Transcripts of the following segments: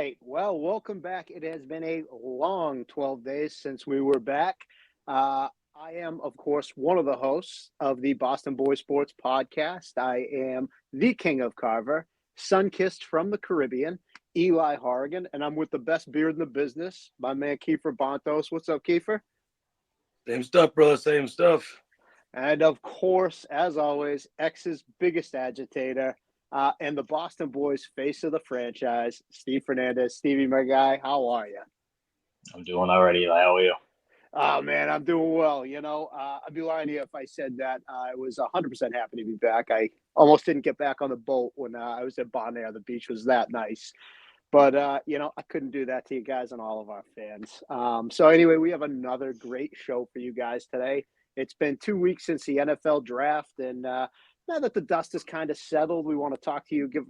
right. Well, welcome back. It has been a long 12 days since we were back. I am, of course, one of the hosts of the Boston Boy Sports podcast. I am the King of Carver, sun-kissed from the Caribbean, Eli Horrigan, and I'm with the best beard in the business, my man Kiefer Bontos. What's up, Kiefer? Same stuff, brother. Same stuff. And of course, as always, X's biggest agitator and the Boston Boys face of the franchise, Steve Fernandez. Stevie, my guy, how are you? I'm doing already. How are you? Oh, man, I'm doing well. I'd be lying to you if I said that I was 100% happy to be back. I almost didn't get back on the boat when I was at Bonaire. The beach was that nice. But, I couldn't do that to you guys and all of our fans. So, anyway, we have another great show for you guys today. It's been 2 weeks since the NFL draft. And now that the dust is kind of settled, we want to talk to you, give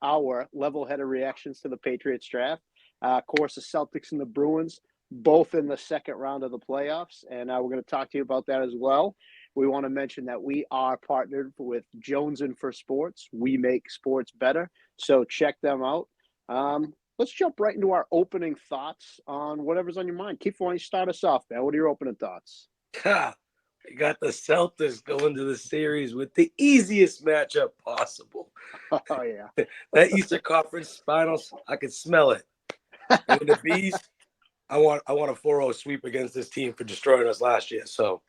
our level-headed reactions to the Patriots draft. Of course, the Celtics and the Bruins, both in the second round of the playoffs. And we're going to talk to you about that as well. We want to mention that we are partnered with Jones and for Sports. We make sports better. So check them out. Let's jump right into our opening thoughts on whatever's on your mind. Keith, why don't you start us off, man? What are your opening thoughts? We got the Celtics going to the series with the easiest matchup possible. Oh, yeah. That Eastern Conference Finals, I can smell it. And with the Bees, I want a 4-0 sweep against this team for destroying us last year. So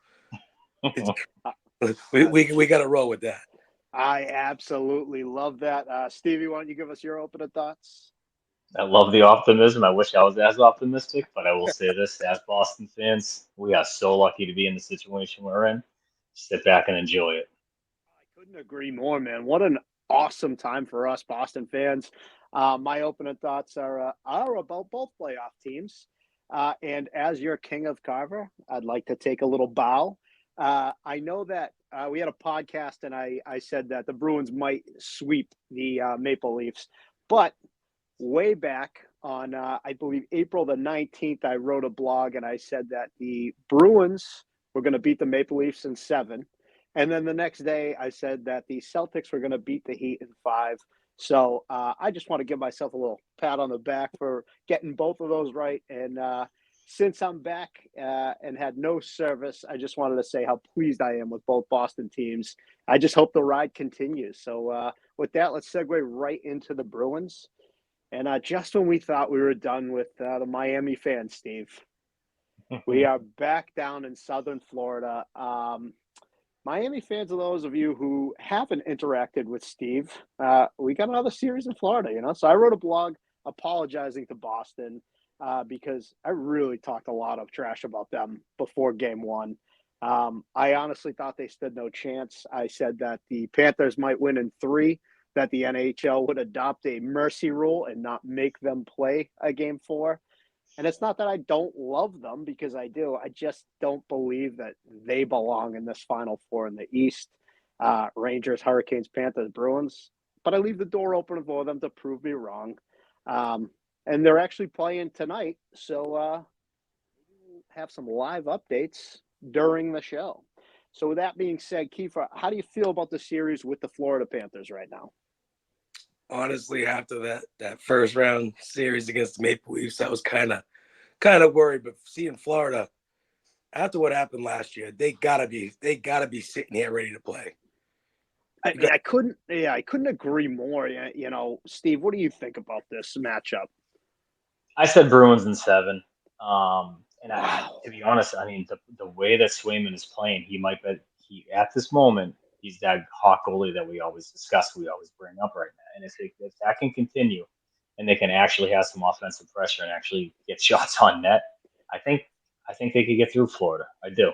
we got to roll with that. I absolutely love that. Stevie, why don't you give us your opening thoughts? I love the optimism. I wish I was as optimistic, but I will say this, as Boston fans, we are so lucky to be in the situation we're in. Sit back and enjoy it. I couldn't agree more, man. What an awesome time for us Boston fans. My opening thoughts are about both playoff teams. And as your king of Carver, I'd like to take a little bow. I know that we had a podcast and I said that the Bruins might sweep the Maple Leafs, but way back on, I believe, April the 19th, I wrote a blog and I said that the Bruins were going to beat the Maple Leafs in 7. And then the next day, I said that the Celtics were going to beat the Heat in 5. So I just want to give myself a little pat on the back for getting both of those right. And since I'm back and had no service, I just wanted to say how pleased I am with both Boston teams. I just hope the ride continues. So with that, let's segue right into the Bruins. And just when we thought we were done with the Miami fans, Steve, we are back down in southern Florida. Miami fans, are those of you who haven't interacted with Steve, we got another series in Florida, So I wrote a blog apologizing to Boston because I really talked a lot of trash about them before game one. I honestly thought they stood no chance. I said that the Panthers might win in 3, that the NHL would adopt a mercy rule and not make them play a game 4. And it's not that I don't love them, because I do. I just don't believe that they belong in this Final Four in the East. Rangers, Hurricanes, Panthers, Bruins. But I leave the door open for them to prove me wrong. And they're actually playing tonight. So we'll have some live updates during the show. So with that being said, Kiefer, how do you feel about the series with the Florida Panthers right now? Honestly, after that first round series against the Maple Leafs, I was kind of worried. But seeing Florida after what happened last year, they gotta be sitting here ready to play. I couldn't agree more. Steve, what do you think about this matchup? I said Bruins in 7. And Wow. to be honest, I mean, the way that Swayman is playing, he at this moment, he's that hot goalie that we always discuss, we always bring up right now. And if that can continue, and they can actually have some offensive pressure and actually get shots on net, I think they could get through Florida. I do.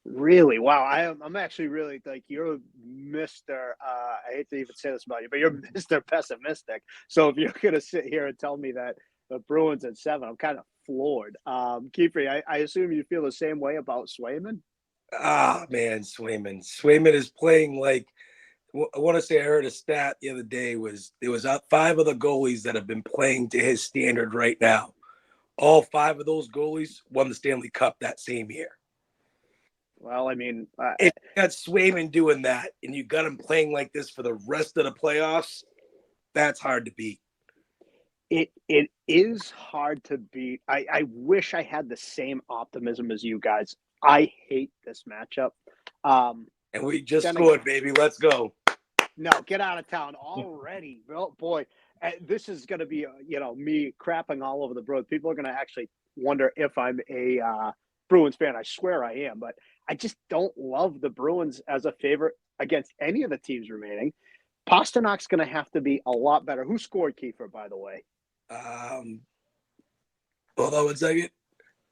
Really? Wow. I'm actually really like, you're Mr. I hate to even say this about you, but you're Mr. Pessimistic. So if you're gonna sit here and tell me that the Bruins at 7, I'm kind of floored. Kiefer, I assume you feel the same way about Swayman? Man, Swayman is playing like, I want to say I heard a stat the other day was there was 5 of the goalies that have been playing to his standard right now. All 5 of those goalies won the Stanley Cup that same year. Well, I mean, if you got Swayman doing that and you got him playing like this for the rest of the playoffs, that's hard to beat. It is hard to beat. I wish I had the same optimism as you guys. I hate this matchup. Um, And we just then scored, baby. Let's go. No, get out of town already. Oh boy, this is going to be me crapping all over the Bruins. People are going to actually wonder if I'm a Bruins fan. I swear I am, but I just don't love the Bruins as a favorite against any of the teams remaining. Pasternak's going to have to be a lot better. Who scored Kiefer, by the way? Hold on 1 second.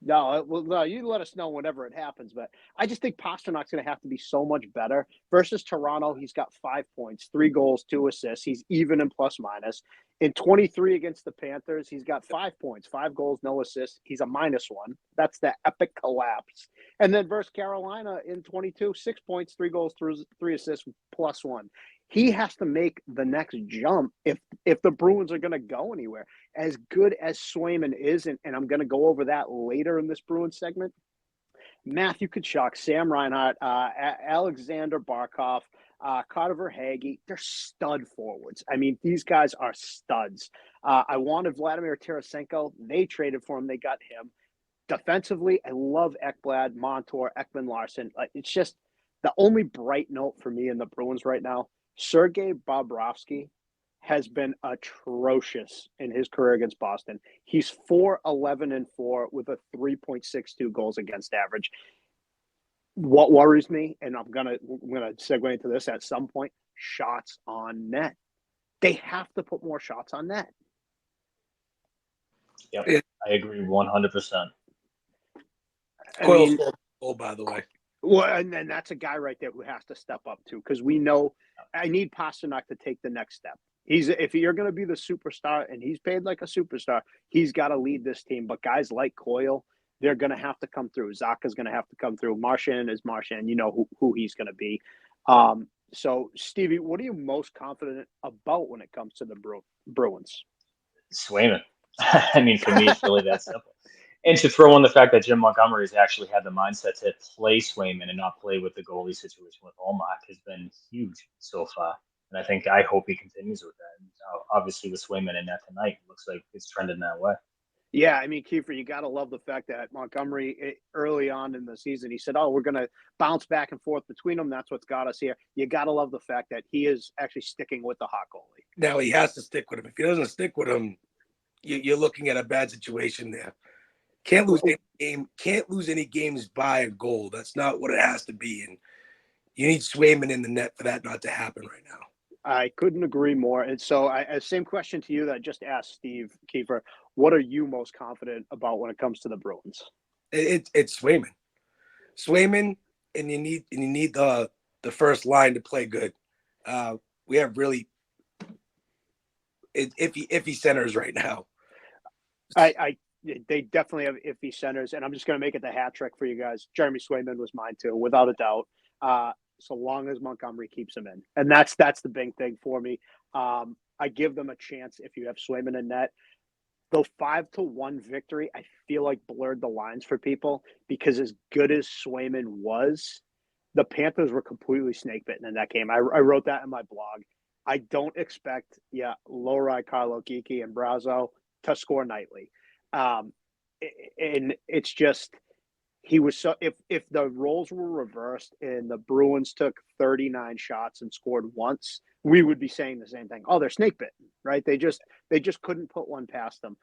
No, well, no, you let us know whenever it happens. But I just think Pasternak's going to have to be so much better. Versus Toronto, he's got 5 points, 3 goals, 2 assists. He's even in plus minus. In 23 against the Panthers, he's got 5 points, 5 goals, no assists. He's a -1. That's the epic collapse. And then versus Carolina in 22, 6 points, 3 goals, 3 assists, +1. He has to make the next jump if the Bruins are going to go anywhere. As good as Swayman is, and I'm going to go over that later in this Bruins segment, Matthew Tkachuk, Sam Reinhart, Alexander Barkov, Carter Verhaeghe, they're stud forwards. I mean, these guys are studs. I wanted Vladimir Tarasenko. They traded for him. They got him. Defensively, I love Ekblad, Montour, Ekman Larson. It's just the only bright note for me in the Bruins right now. Sergei Bobrovsky has been atrocious in his career against Boston. He's 4-11-4 with a 3.62 goals against average. What worries me, and I'm gonna segue into this at some point, shots on net. They have to put more shots on net. Yep, I agree 100%. Coyle's goal, by the way. Well, and then that's a guy right there who has to step up too, because we know I need Pastrnak to take the next step. If you're going to be the superstar, and he's paid like a superstar, he's got to lead this team. But guys like Coyle, they're going to have to come through. Zaka's going to have to come through. Marchand is Marchand. You know who he's going to be. So, Stevie, what are you most confident about when it comes to the Bruins? Swayman. I mean, for me, it's really that simple. And to throw in the fact that Jim Montgomery has actually had the mindset to play Swayman and not play with the goalie situation with Olmark has been huge so far. And I hope he continues with that. And obviously, with Swayman in that tonight, it looks like it's trending that way. Yeah, I mean, Kiefer, you got to love the fact that Montgomery, early on in the season, he said, "Oh, we're going to bounce back and forth between them. That's what's got us here." You got to love the fact that he is actually sticking with the hot goalie. Now he has to stick with him. If he doesn't stick with him, you're looking at a bad situation there. Can't lose any game. Can't lose any games by a goal. That's not what it has to be. And you need Swayman in the net for that not to happen right now. I couldn't agree more. And so, same question to you that I just asked Steve Kiefer. What are you most confident about when it comes to the Bruins? It's Swayman. Swayman, and you need the first line to play good. We have really iffy centers right now. They definitely have iffy centers, and I'm just going to make it the hat trick for you guys. Jeremy Swayman was mine too, without a doubt. So long as Montgomery keeps him in, and that's the big thing for me. I give them a chance if you have Swayman in net. The 5-1 victory, I feel like blurred the lines for people because as good as Swayman was, the Panthers were completely snake bitten in that game. I wrote that in my blog. I don't expect, Lohrei, Carlo Geekie, and Brazo to score nightly. And it's just he was so if the roles were reversed and the Bruins took 39 shots and scored once, we would be saying the same thing. Oh, they're snake bitten, right? They just couldn't put one past them.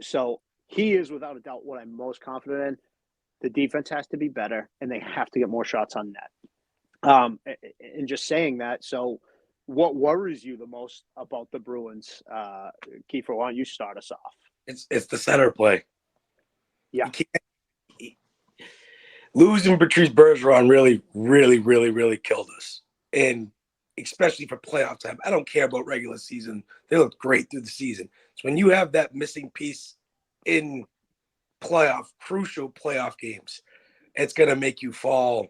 So he is without a doubt what I'm most confident in. The defense has to be better, and they have to get more shots on net. And just saying that, so what worries you the most about the Bruins? Kiefer, why don't you start us off? It's the center play. Yeah. Losing Patrice Bergeron really killed us. And especially for playoff time. I don't care about regular season. They look great through the season. So when you have that missing piece in crucial playoff games, it's going to make you fall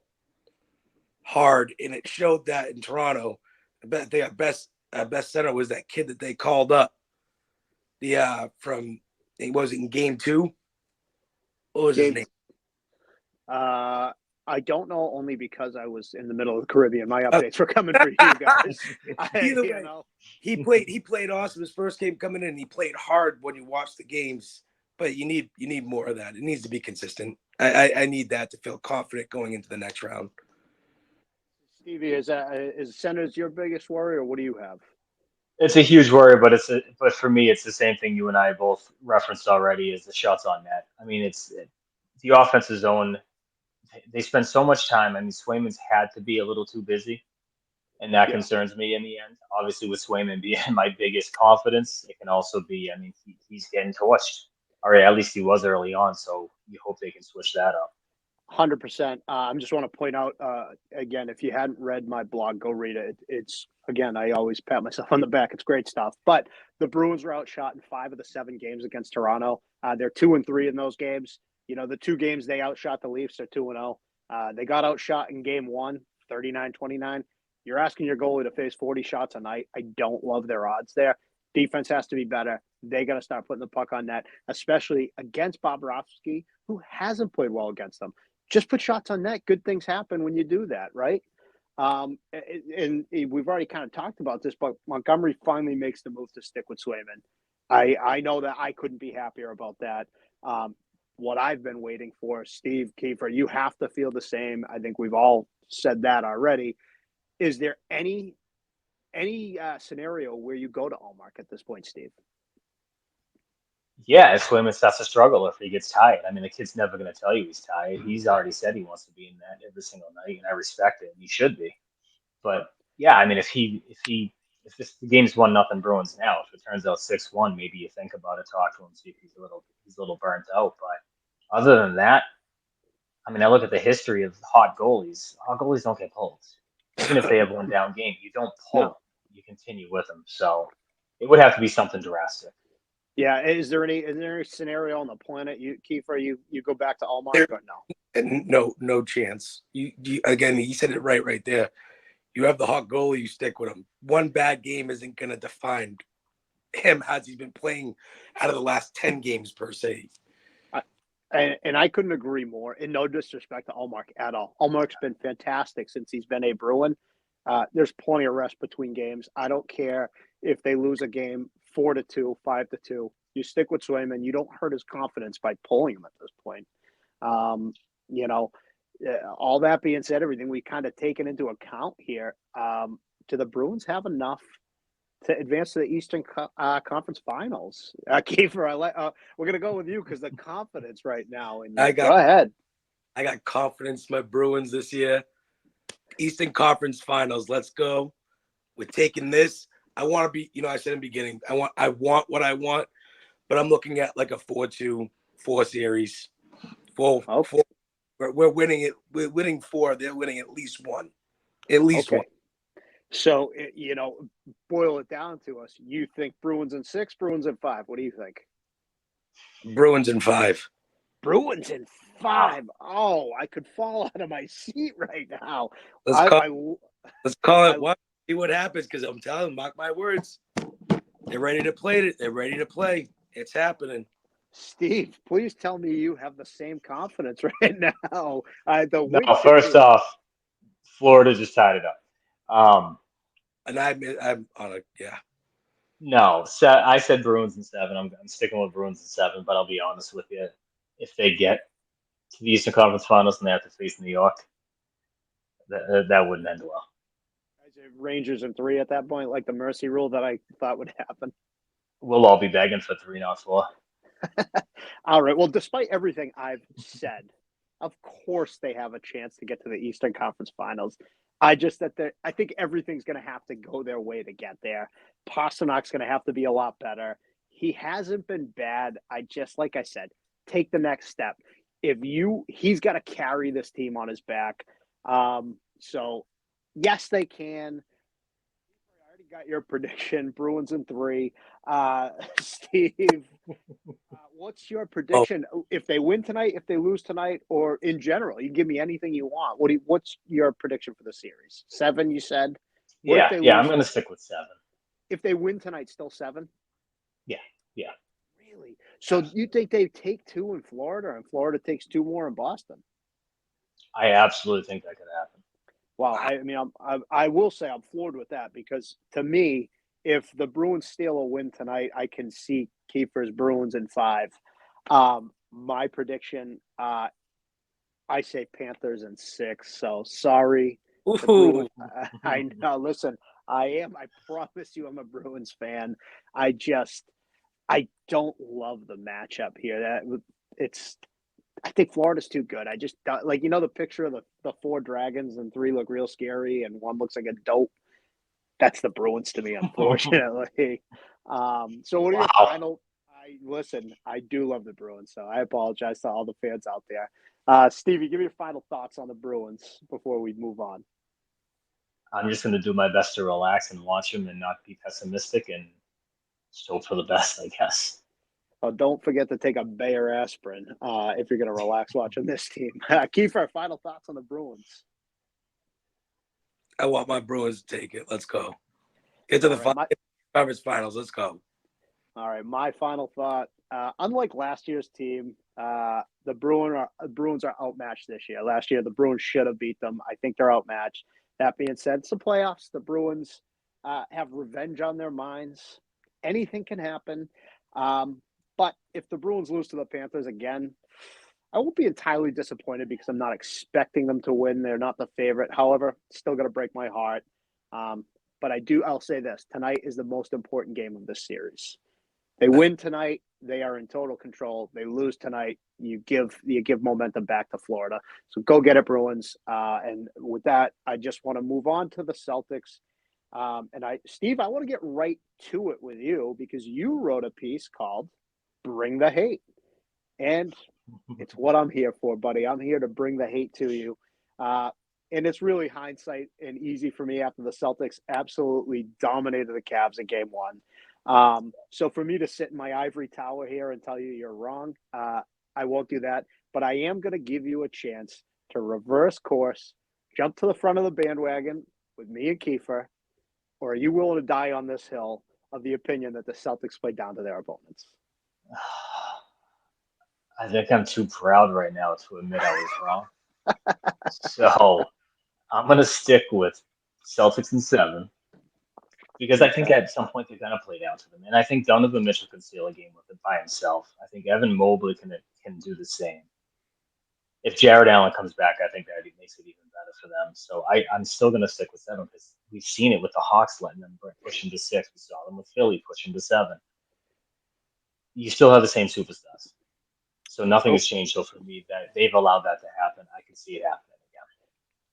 hard. And it showed that in Toronto. Their best center was that kid that they called up. He was in game 2. What was his name? I don't know, only because I was in the middle of the Caribbean. My updates were coming for you guys. Either You way, know, he played awesome his first game coming in. He played hard when you watch the games, but you need more of that. It needs to be consistent. I need that to feel confident going into the next round. Stevie, is Senders your biggest worry, or what do you have? It's a huge worry, but for me, it's the same thing you and I both referenced already: is the shots on net. I mean, the offensive zone. They spend so much time. I mean, Swayman's had to be a little too busy, and that Yeah, concerns me in the end. Obviously, with Swayman being my biggest confidence, it can also be. I mean, he's getting torched, or at least he was early on. So you hope they can switch that up. 100%. I just want to point out again, if you hadn't read my blog, go read it. It's again, I always pat myself on the back. It's great stuff. But the Bruins were outshot in 5 of the 7 games against Toronto. They're 2-3 in those games. You know, the 2 games they outshot the Leafs are 2-0. They got outshot in game one, 39-29. You're asking your goalie to face 40 shots a night. I don't love their odds there. Defense has to be better. They got to start putting the puck on net, especially against Bobrovsky, who hasn't played well against them. Just put shots on net. Good things happen when you do that, right? And we've already kind of talked about this, but Montgomery finally makes the move to stick with Swayman. I know that I couldn't be happier about that. What I've been waiting for, Steve Kiefer, you have to feel the same. I think we've all said that already. Is there any scenario where you go to Allmark at this point, Steve? Yeah, if Swayman starts to struggle, if he gets tired, I mean, the kid's never going to tell you he's tired. He's already said he wants to be in that every single night, and I respect it. He should be. But yeah, I mean, if this the game's 1-0 Bruins now, if it turns out 6-1, maybe you think about it, talk to him, see if he's a little burnt out. But other than that, I mean, I look at the history of hot goalies. Hot goalies don't get pulled, even if they have one down game. You don't pull No. them. You continue with them. So it would have to be something drastic. Yeah. Is there any scenario on the planet, Kiefer, you go back to Allmark or no? And no chance. You again, he said it right there. You have the hot goalie, you stick with him. One bad game isn't going to define him as he's been playing out of the last 10 games per se. And I couldn't agree more. And no disrespect to Allmark at all. Allmark's been fantastic since he's been a Bruin. There's plenty of rest between games. I don't care if they lose a game 4-2, 5-2. You stick with Swayman. You don't hurt his confidence by pulling him at this point. You know, all that being said, everything we kind of taken into account here, do the Bruins have enough to advance to the Eastern Conference Finals? Kiefer, we're gonna go with you because the confidence right now. And go ahead. I got confidence in my Bruins this year. Eastern Conference Finals. Let's go. We're taking this. I want to be. I said in the beginning. I want what I want, but I'm looking at like a 4-2 series. Four. We're winning it. We're winning 4. They're winning at least 1. At least 1. So, boil it down to us. You think Bruins in 6, Bruins in 5. What do you think? Bruins in 5. Bruins in 5. Oh, I could fall out of my seat right now. Let's call it. What? See what happens, because I'm telling you, mark my words. They're ready to play it. They're ready to play. It's happening. Steve, please tell me you have the same confidence right now. No, first off, Florida just tied it up. And I'm on a yeah. No, I said Bruins in 7. I'm sticking with Bruins in 7, but I'll be honest with you. If they get to the Eastern Conference Finals and they have to face New York, that wouldn't end well. Rangers in 3 at that point, like the mercy rule that I thought would happen. We'll all be begging for 3, not 4. All right. Well, despite everything I've said, of course they have a chance to get to the Eastern Conference Finals. I think everything's going to have to go their way to get there. Pasternak's going to have to be a lot better. He hasn't been bad. Like I said, take the next step. He's got to carry this team on his back. So yes, they can. I already got your prediction. Bruins in 3. Steve, what's your prediction? If they win tonight, if they lose tonight, or in general? You can give me anything you want. What's your prediction for the series? 7, you said? Yeah, I'm going to stick with 7. If they win tonight, still 7? Yeah. Really? So you think they take 2 in Florida, and Florida takes 2 more in Boston? I absolutely think that could happen. Wow, I mean, I will say I'm floored with that because to me, if the Bruins steal a win tonight, I can see Kiefer's Bruins in 5. My prediction, I say Panthers in 6. So sorry, the Ooh, Bruins. I know. Listen, I am. I promise you, I'm a Bruins fan. I don't love the matchup here. It's I think Florida's too good. I just like the picture of the 4 dragons and 3 look real scary and one looks like a dope. That's the Bruins to me, unfortunately. So what are your Wow. final? I listen. I do love the Bruins, so I apologize to all the fans out there. Stevie, give me your final thoughts on the Bruins before we move on. I'm just going to do my best to relax and watch them and not be pessimistic and just hope for the best, I guess. Oh, don't forget to take a Bayer aspirin if you're going to relax watching this team. Kiefer, final thoughts on the Bruins. I want my Bruins to take it. Let's go. Get to All the right, conference finals. Let's go. All right, my final thought. Unlike last year's team, the Bruins are outmatched this year. Last year, the Bruins should have beat them. I think they're outmatched. That being said, it's the playoffs. The Bruins have revenge on their minds. Anything can happen. But if the Bruins lose to the Panthers again, I won't be entirely disappointed because I'm not expecting them to win. They're not the favorite. However, still going to break my heart. But I'll say this: tonight is the most important game of this series. They win tonight, they are in total control. They lose tonight, you give momentum back to Florida. So go get it, Bruins. And with that, I just want to move on to the Celtics. Steve, I want to get right to it with you because you wrote a piece called "Bring the Hate," and it's what I'm here for, buddy. I'm here to bring the hate to you. And it's really hindsight and easy for me after the Celtics absolutely dominated the Cavs in game 1. So for me to sit in my ivory tower here and tell you you're wrong, I won't do that. But I am going to give you a chance to reverse course, jump to the front of the bandwagon with me and Kiefer, or are you willing to die on this hill of the opinion that the Celtics play down to their opponents? I think I'm too proud right now to admit I was wrong. So I'm going to stick with Celtics in 7 because I think Okay. at some point they're going to play down to them. And I think Donovan Mitchell can steal a game with it by himself. I think Evan Mobley can do the same. If Jared Allen comes back, I think that makes it even better for them. So I'm still going to stick with 7 because we've seen it with the Hawks letting them push into 6. We saw them with Philly pushing to 7. You still have the same superstars. So nothing Oh, has changed. So for me, that they've allowed that to happen. I can see it happening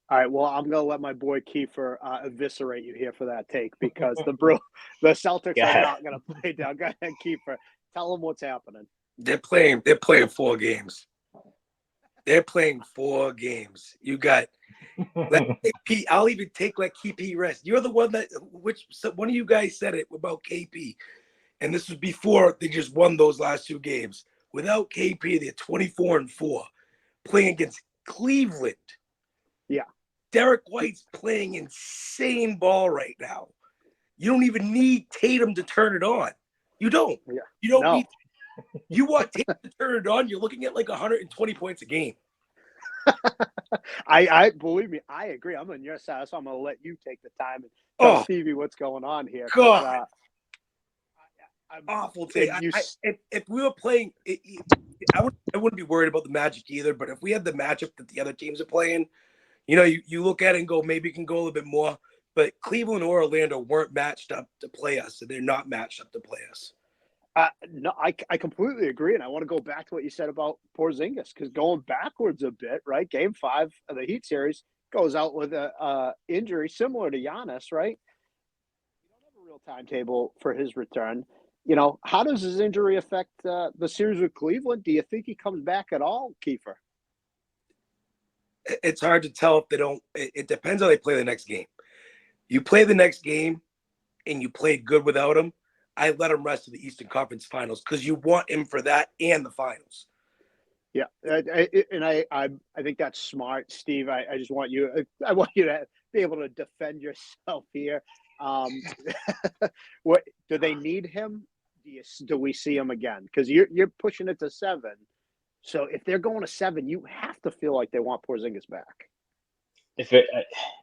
all right. Well, I'm going to let my boy Kiefer eviscerate you here for that take because the Celtics are again. not going to play down. Go ahead, Kiefer. Tell them what's happening. They're playing 4 games. They're playing 4 games. You got let KP. I'll even take let KP rest. You're the one one of you guys said it about KP, and this was before they just won those last 2 games. Without KP, they're 24-4, playing against Cleveland. Yeah. Derek White's playing insane ball right now. You don't even need Tatum to turn it on. You don't. Yeah. You don't No. need. You want Tatum to turn it on. You're looking at like 120 points a game. I believe me, I agree. I'm on your side, so I'm going to let you take the time and tell Oh Stevie what's going on here. God, I'm, awful take. and you, If we were playing, I wouldn't be worried about the Magic either. But if we had the matchup that the other teams are playing, you look at it and go, maybe it can go a little bit more. But Cleveland or Orlando weren't matched up to play us, so they're not matched up to play us. no, I completely agree, and I want to go back to what you said about Porzingis because going backwards a bit, right? Game 5 of the Heat series goes out with a injury similar to Giannis, right? We don't have a real timetable for his return. How does his injury affect the series with Cleveland? Do you think he comes back at all, Kiefer? It's hard to tell if they don't. It depends how they play the next game. You play the next game and you played good without him, I let him rest to the Eastern Conference Finals because you want him for that and the finals. Yeah, I think that's smart, Steve. I just want you. I want you to be able to defend yourself here. What do they need him? Do we see him again? Because you're pushing it to 7. So if they're going to 7, you have to feel like they want Porzingis back. If it,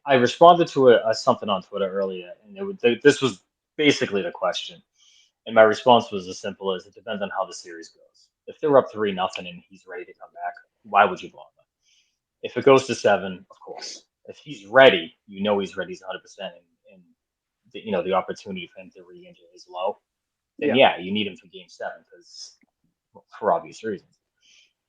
I responded to something on Twitter earlier, and this was basically the question, and my response was as simple as it depends on how the series goes. If they're up 3-0 and he's ready to come back, why would you bother? If it goes to 7, of course. If he's ready, he's ready. He's 100%, and the opportunity for him to re-injure is low. Then Yeah. you need him for Game 7 because for obvious reasons.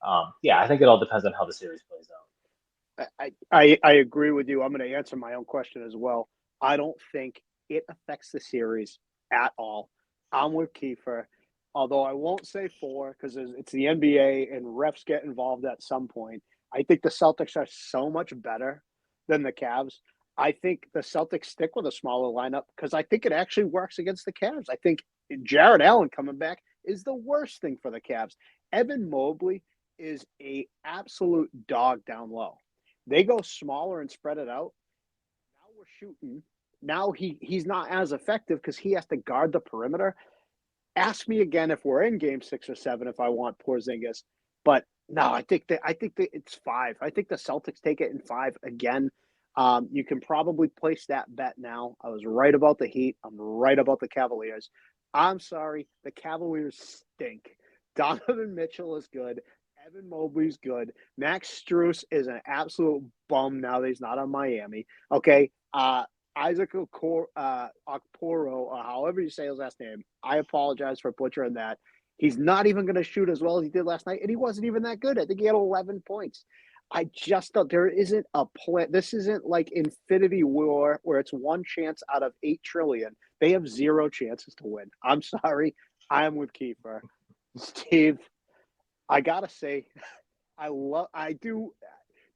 I think it all depends on how the series plays out. I agree with you. I'm going to answer my own question as well. I don't think it affects the series at all. I'm with Kiefer, although I won't say 4 because it's the NBA and refs get involved at some point. I think the Celtics are so much better than the Cavs. I think the Celtics stick with a smaller lineup because I think it actually works against the Cavs. I think Jared Allen coming back is the worst thing for the Cavs. Evan Mobley is a absolute dog down low. They go smaller and spread it out. Now we're shooting. Now he's not as effective because he has to guard the perimeter. Ask me again if we're in Game 6 or 7 if I want Porzingis, but no, I think that it's 5. I think the Celtics take it in 5 again. You can probably place that bet now. I was right about the Heat. I'm right about the Cavaliers. I'm sorry, the Cavaliers stink. Donovan Mitchell is good. Evan Mobley's good. Max Strus is an absolute bum now that he's not on Miami. Okay. Isaac Okoro, or however you say his last name, I apologize for butchering that. He's not even going to shoot as well as he did last night, and he wasn't even that good. I think he had 11 points. I just thought there isn't a play. This isn't like Infinity War where it's one chance out of 8 trillion. They have 0 chances to win. I'm sorry. I am with Kiefer. Steve, I gotta say, I do.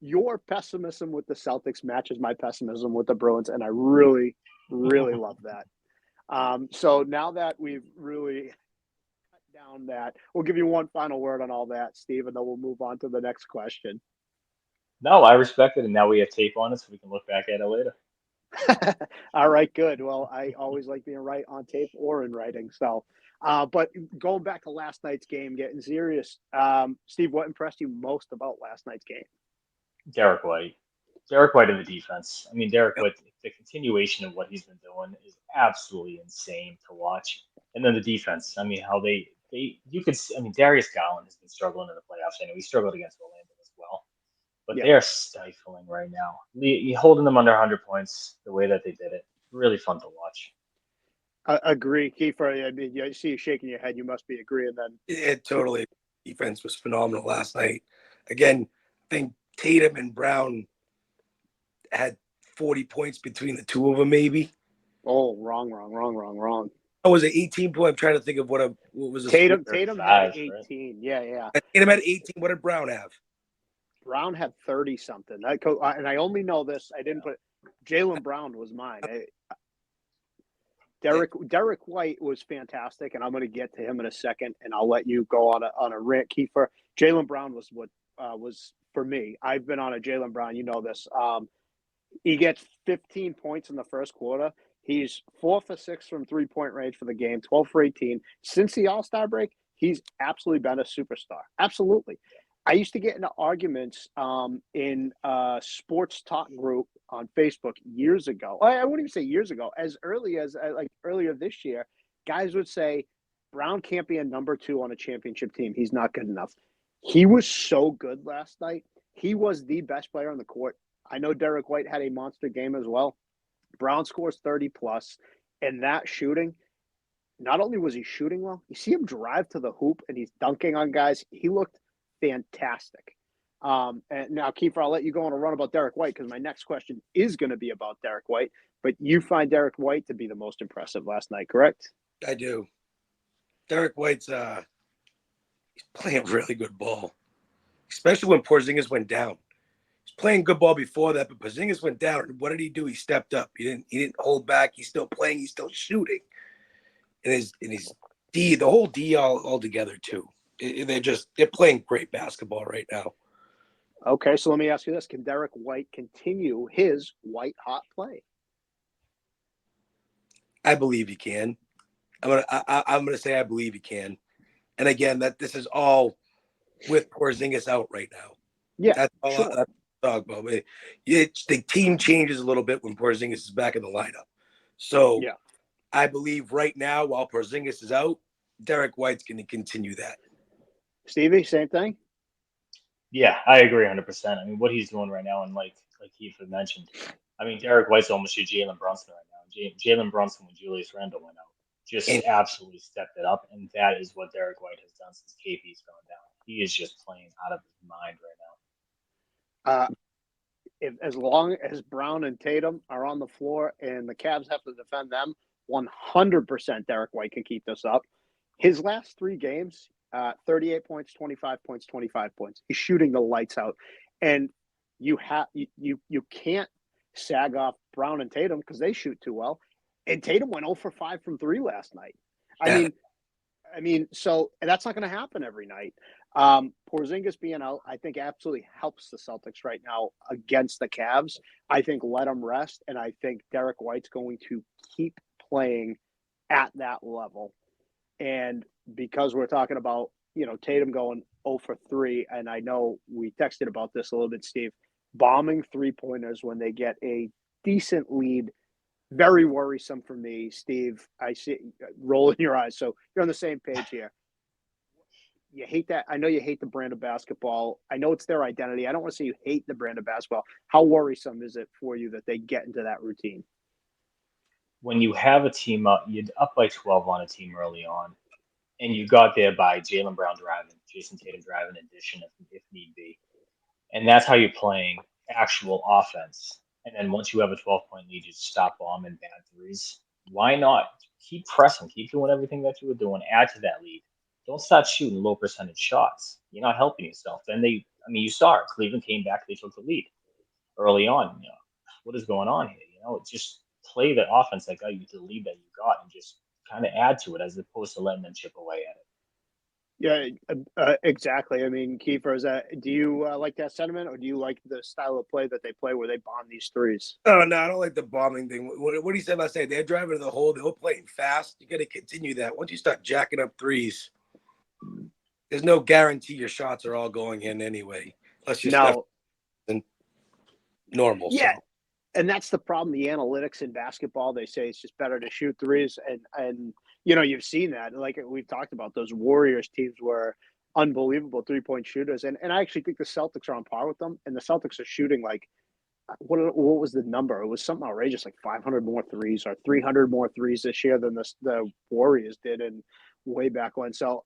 Your pessimism with the Celtics matches my pessimism with the Bruins, and I really, really love that. So now that we've really cut down that, we'll give you one final word on all that, Steve, and then we'll move on to the next question. No, I respect it, and now we have tape on it, so we can look back at it later. All right, good. Well, I always like being right on tape or in writing. So, but going back to last night's game, getting serious. Steve, what impressed you most about last night's game? Derek White. Derek White in the defense. I mean, Derek White, the continuation of what he's been doing is absolutely insane to watch. And then the defense. I mean, how I mean, Darius Garland has been struggling in the playoffs. I know he struggled against Orlando as well, but they are stifling right now. Holding them under 100 points the way that they did it, really fun to watch. Agree, Kiefer. I mean, I see you shaking your head. You must be agreeing then. It totally. Defense was phenomenal last night. Again, I think Tatum and Brown had 40 points between the two of them, maybe. Oh, wrong. I was an 18 point. I'm trying to think of what was Tatum had 18. Right? Yeah. Tatum had 18. What did Brown have? Brown had 30 something. And I only know this. I didn't put Jaylen Brown was mine. Derek White was fantastic, and I'm going to get to him in a second, and I'll let you go on a rant, Kiefer. Jaylen Brown was what was for me. I've been on a Jaylen Brown. You know this. He gets 15 points in the first quarter. He's 4 for 6 from 3-point range for the game, 12 for 18. Since the All-Star break, he's absolutely been a superstar. Absolutely. I used to get into arguments in a sports talk group on Facebook years ago. I wouldn't even say years ago. As early as like earlier this year, guys would say Brown can't be a number 2 on a championship team. He's not good enough. He was so good last night. He was the best player on the court. I know Derek White had a monster game as well. Brown scores 30 plus, and that shooting. Not only was he shooting well, you see him drive to the hoop and he's dunking on guys. He looked fantastic. And now, Kiefer, I'll let you go on a run about Derek White because my next question is going to be about Derek White. But you find Derek White to be the most impressive last night, correct? I do. Derek White's he's playing really good ball, especially when Porzingis went down. He's playing good ball before that, but Porzingis went down. And what did he do? He stepped up. He didn't hold back. He's still playing. He's still shooting. And his D, the whole D all together too. They're playing great basketball right now. Okay, so let me ask you this: can Derek White continue his white hot play? I believe he can. I'm gonna say I believe he can. And again, that this is all with Porzingis out right now. Yeah, That's all sure. I talk about. The team changes a little bit when Porzingis is back in the lineup. So Yeah. I believe right now, while Porzingis is out, Derek White's going to continue that. Stevie, same thing? Yeah, I agree 100%. I mean, what he's doing right now, and like Keith had mentioned, I mean, Derek White's almost your Jalen Brunson right now. Jalen Brunson, when Julius Randle went out, just And absolutely stepped it up, and that is what Derek White has done since KP's gone down. He is just playing out of his mind right Uh, as long as Brown and Tatum are on the floor and the Cavs have to defend them, 100% Derek White can keep this up. His last 3 games, 38 points, 25 points, 25 points. He's shooting the lights out. And you can't sag off Brown and Tatum because they shoot too well. And Tatum went 0 for 5 from 3 last night. I yeah, mean, so that's not going to happen every night. Porzingis being out, I think, absolutely helps the Celtics right now against the Cavs. I think let them rest, and I think Derek White's going to keep playing at that level. And because we're talking about, Tatum going 0 for 3, and I know we texted about this a little bit, Steve, bombing 3-pointers when they get a decent lead, very worrisome for me, Steve. I see rolling your eyes. So you're on the same page here. You hate that. I know you hate the brand of basketball. I know it's their identity. I don't want to say you hate the brand of basketball. How worrisome is it for you that they get into that routine? when you have a team up, you're up by 12 on a team early on, and you got there by Jalen Brown driving, Jason Tatum driving addition if need be. And that's how you're playing actual offense. And then once you have a 12-point lead, you stop bombing bad threes. Why not keep pressing, keep doing everything that you were doing, add to that lead. Don't start shooting low percentage shots. You're not helping yourself. Then you saw it. Cleveland came back, they took the lead early on. What is going on here? Just play the offense that got you to the lead that you got and just kind of add to it as opposed to letting them chip away at it. Yeah, exactly. I mean, Kiefer, do you like that sentiment, or do you like the style of play that they play where they bomb these threes? oh no, I don't like the bombing thing. What he said last night, they're driving to the hole. They're playing fast. You got to continue that. Once you start jacking up threes, there's no guarantee your shots are all going in anyway, unless you're Steph No, and normal. So yeah, and that's the problem. The analytics in basketball, they say it's just better to shoot threes, and you've seen that. Like we've talked about, those Warriors teams were unbelievable 3-point shooters, and I actually think the Celtics are on par with them. And the Celtics are shooting like what was the number? It was something outrageous, like 500 more threes or 300 more threes this year than the Warriors did, and way back when. So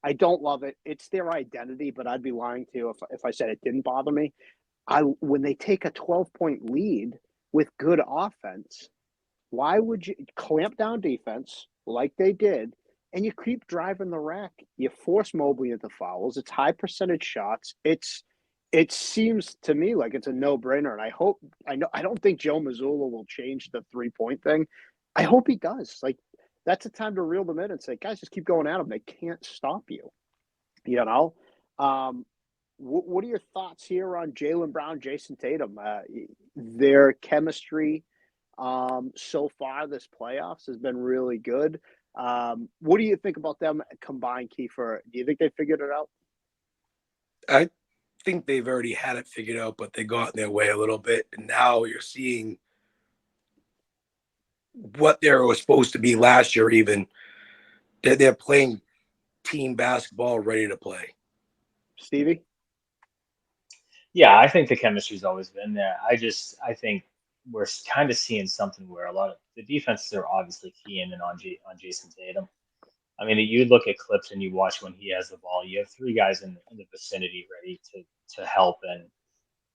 I don't love it. It's their identity, but I'd be lying to you if I said it didn't bother me. When they take a 12-point lead with good offense, why would you clamp down defense like they did, and you keep driving the rack? You force Mobley into fouls. It's high percentage shots. It seems to me like it's a no-brainer, and I don't think Joe Mazzulla will change the 3-point thing. I hope he does. Like, that's a time to reel them in and say, guys, just keep going at them. They can't stop you. You know, what are your thoughts here on Jalen Brown, Jason Tatum? Their chemistry so far this playoffs has been really good. What do you think about them combined, Kiefer? Do you think they figured it out? I think they've already had it figured out, but they got in their way a little bit. And now you're seeing what they were supposed to be last year, even. They're playing team basketball ready to play. Stevie? Yeah, I think the chemistry's always been there. I think we're kind of seeing something where a lot of the defenses are obviously keying in on Jason Tatum. I mean, you look at clips and you watch when he has the ball. You have three guys in the vicinity ready to help, and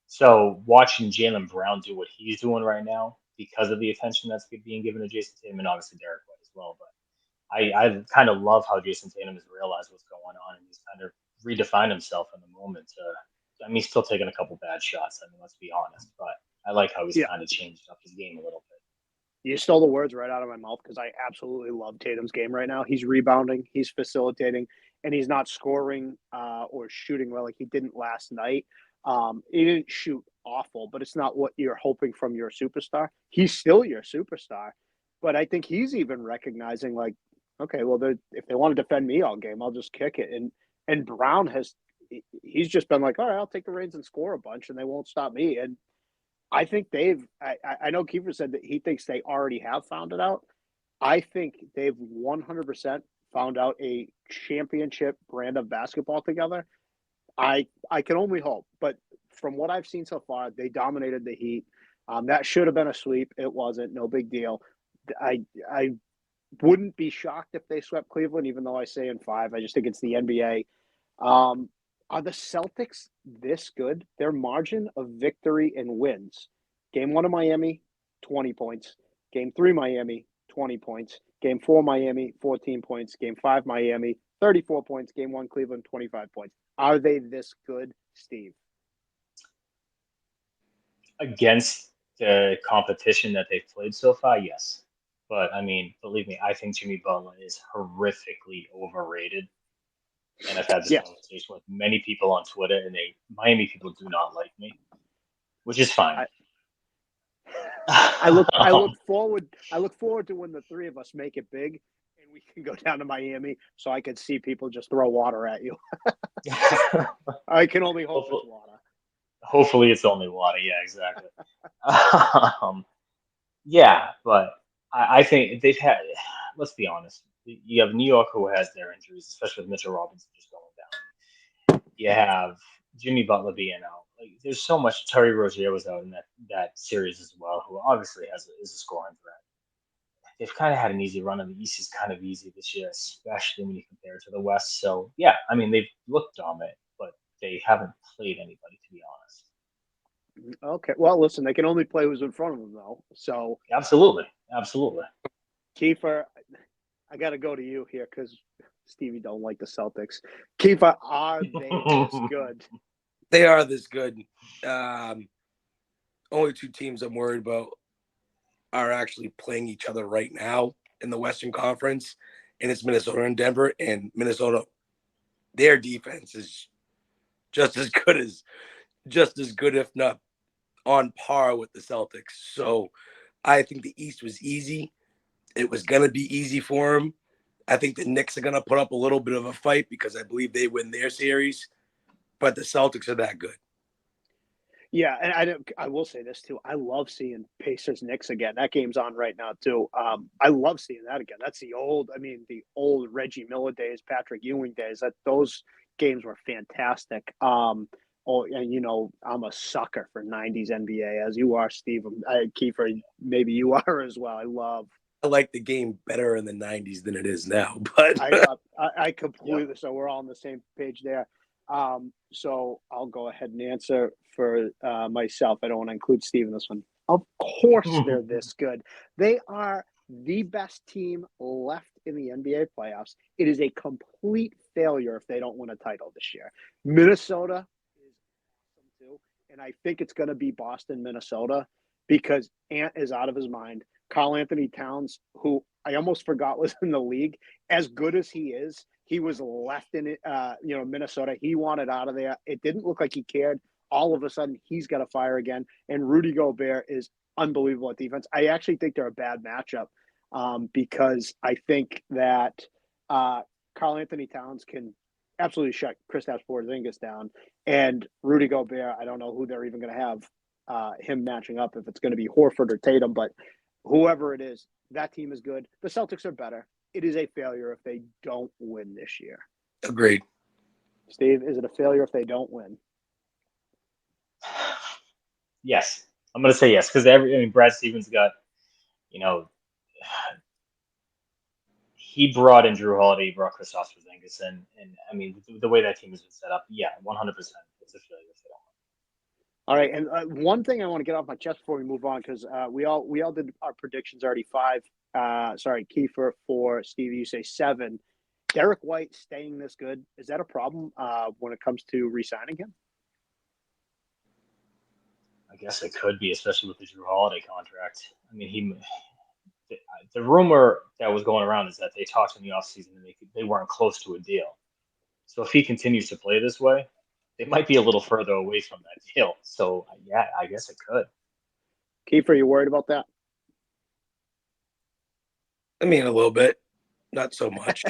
so watching Jalen Brown do what he's doing right now because of the attention that's being given to Jason Tatum and obviously Derek White as well. But I kind of love how Jason Tatum has realized what's going on and he's kind of redefined himself in the moment. I mean, he's still taking a couple bad shots. I mean, let's be honest, but I like how he's Yeah. kind of changed up his game a little bit. You stole the words right out of my mouth because I absolutely love Tatum's game right now. He's rebounding, he's facilitating, and he's not scoring or shooting well like he didn't last night. He didn't shoot awful, but it's not what you're hoping from your superstar. He's still your superstar, but I think he's even recognizing like, okay, well, if they want to defend me all game, I'll just kick it. And Brown has he's just been like, all right, I'll take the reins and score a bunch, and they won't stop me. And I think I know Kiefer said that he thinks they already have found it out. I think they've 100% found out a championship brand of basketball together. I can only hope, but from what I've seen so far, they dominated the Heat. That should have been a sweep. It wasn't. No big deal. I wouldn't be shocked if they swept Cleveland, even though I say in five. I just think it's the NBA. Are the Celtics this good? Their margin of victory and wins. Game one of Miami, 20 points. Game three, Miami, 20 points. Game four, Miami, 14 points. Game five, Miami, 34 points. Game one, Cleveland, 25 points. Are they this good, Steve? Against the competition that they've played so far, yes. But I mean, believe me, I think Jimmy Butler is horrifically overrated. And I've had this Yes. conversation with many people on Twitter, and Miami people do not like me, which is fine. I look forward to when the three of us make it big and we can go down to Miami so I can see people just throw water at you. I can only hope it's water. Hopefully it's only water. Yeah, exactly. Yeah, but I think they've had, let's be honest, you have New York who has their injuries, especially with Mitchell Robinson just going down. You have Jimmy Butler being out. Like, there's so much. Terry Rozier was out in that series as well, who obviously is a scoring threat. They've kind of had an easy run, and the East is kind of easy this year, especially when you compare it to the West. So yeah, I mean they've looked dominant, but they haven't played anybody, to be honest. Okay. Well, listen, they can only play who's in front of them, though. So Absolutely. Kiefer, I got to go to you here because Stevie don't like the Celtics. Kiefer, are they this good? They are this good. Only two teams I'm worried about are actually playing each other right now in the Western Conference, and it's Minnesota and Denver. And Minnesota, their defense is just as good, if not on par with the Celtics. So I think the East was easy. It was going to be easy for them. I think the Knicks are going to put up a little bit of a fight because I believe they win their series, but the Celtics are that good. Yeah, and I will say this too. I love seeing Pacers Knicks again. That game's on right now too. I love seeing that again. That's the old Reggie Miller days, Patrick Ewing days. Those games were fantastic. And I'm a sucker for '90s NBA, as you are, Steve. Kiefer, maybe you are as well. I like the game better in the '90s than it is now, but I completely. Yep. So we're all on the same page there. So I'll go ahead and answer for myself. I don't want to include Steve in this one. Of course, they're this good. They are the best team left in the NBA playoffs. It is a complete failure if they don't win a title this year. Minnesota is awesome too, and I think it's going to be Boston, Minnesota, because Ant is out of his mind. Karl-Anthony Towns, who I almost forgot was in the league, as good as he is, he was left in it, Minnesota. He wanted out of there. It didn't look like he cared. All of a sudden, he's got to fire again. And Rudy Gobert is unbelievable at defense. I actually think they're a bad matchup because I think that Karl-Anthony Towns can absolutely shut Kristaps Porzingis down. And Rudy Gobert, I don't know who they're even going to have him matching up, if it's going to be Horford or Tatum, but whoever it is, that team is good. The Celtics are better. It is a failure if they don't win this year. Agreed. Steve, is it a failure if they don't win? Yes. I'm going to say yes, because Brad Stevens got, he brought in Drew Holiday, he brought Kristaps Porzingis, and I mean, the way that team has been set up, yeah, 100%, it's a failure if they don't win. All right, and one thing I want to get off my chest before we move on, because we all did our predictions already. Kiefer, 4, Steve, you say 7. Derek White staying this good, is that a problem when it comes to re-signing him? I guess it could be, especially with the Drew Holiday contract. I mean, the rumor that was going around is that they talked in the offseason and they weren't close to a deal. So if he continues to play this way, they might be a little further away from that deal. So yeah, I guess it could. Kiefer, are you worried about that? I mean, a little bit, not so much.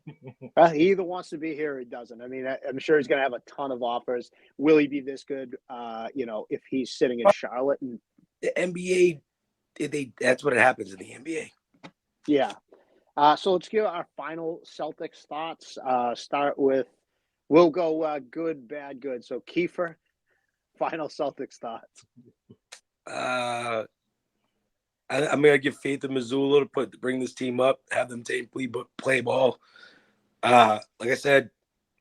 He either wants to be here or he doesn't. I mean, I'm sure he's going to have a ton of offers. Will he be this good? If he's sitting in Charlotte and The NBA, that's what happens in the NBA. yeah. So let's give our final Celtics thoughts. Start with, we'll go good, bad, good. So Kiefer, final Celtics thoughts. I'm gonna give faith to Missoula to bring this team up, have them play ball. Like I said,